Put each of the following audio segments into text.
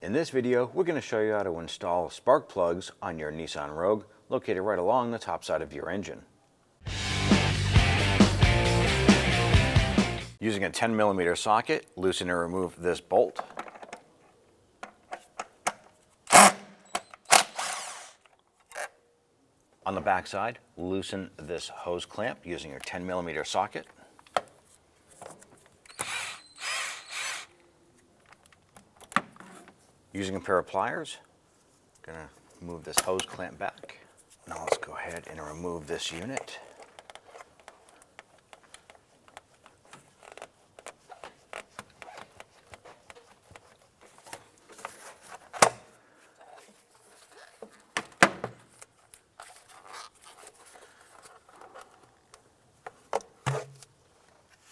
In this video, we're going to show you how to install spark plugs on your Nissan Rogue, located right along the top side of your engine. Using a 10mm socket, loosen and remove this bolt. On the back side, loosen this hose clamp using your 10mm socket. Using a pair of pliers, I'm going to move this hose clamp back. Now let's go ahead and remove this unit.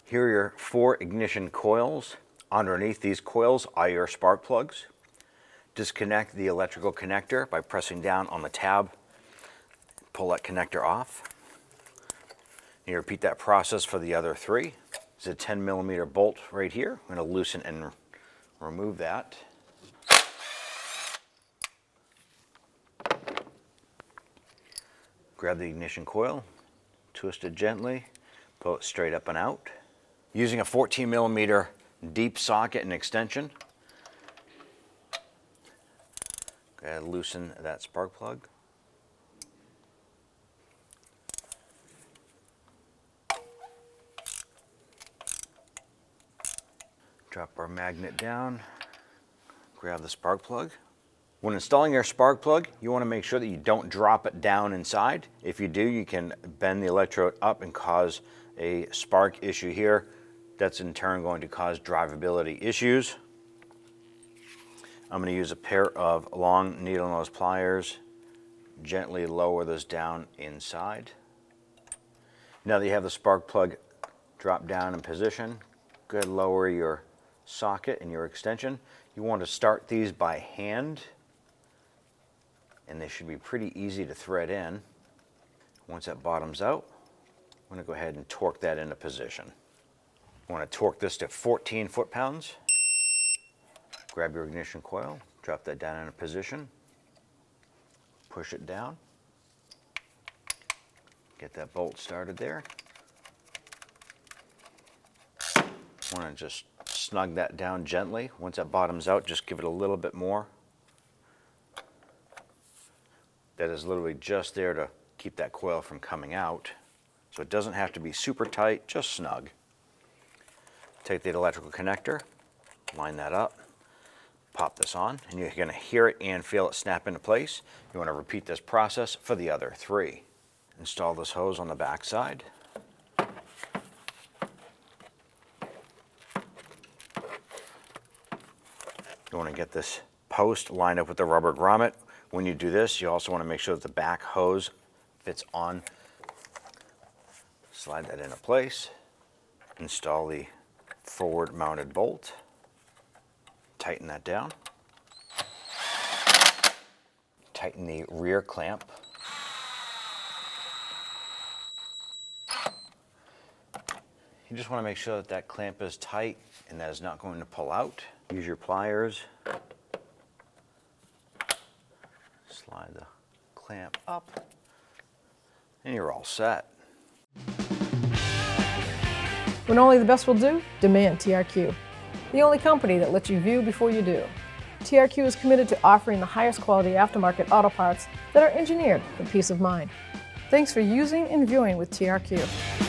Here are your 4 ignition coils. Underneath these coils are your spark plugs. Disconnect the electrical connector by pressing down on the tab. Pull that connector off. And you repeat that process for the other 3. There's a 10mm bolt right here. I'm going to loosen and remove that. Grab the ignition coil, twist it gently, pull it straight up and out. Using a 14mm deep socket and extension, go ahead and loosen that spark plug. Drop our magnet down, grab the spark plug. When installing your spark plug, you want to make sure that you don't drop it down inside. If you do, you can bend the electrode up and cause a spark issue here. That's in turn going to cause drivability issues. I'm going to use a pair of long needle nose pliers, gently lower this down inside. Now that you have the spark plug drop down in position, go ahead and lower your socket and your extension. You want to start these by hand, and they should be pretty easy to thread in. Once that bottoms out, I'm going to go ahead and torque that into position. You want to torque this to 14 foot-pounds. Grab your ignition coil, drop that down into position, push it down, get that bolt started there. Want to just snug that down gently. Once that bottoms out, just give it a little bit more. That is literally just there to keep that coil from coming out. So it doesn't have to be super tight, just snug. Take the electrical connector, line that up, pop this on, and you're going to hear it and feel it snap into place. You want to repeat this process for the other 3. Install this hose on the back side. You want to get this post lined up with the rubber grommet. When you do this, you also want to make sure that the back hose fits on. Slide that into place. Install the forward mounted bolt. Tighten that down. Tighten the rear clamp. You just want to make sure that that clamp is tight and that is not going to pull out. Use your pliers. Slide the clamp up, and you're all set. When only the best will do, demand TRQ. The only company that lets you view before you do. TRQ is committed to offering the highest quality aftermarket auto parts that are engineered for peace of mind. Thanks for using and viewing with TRQ.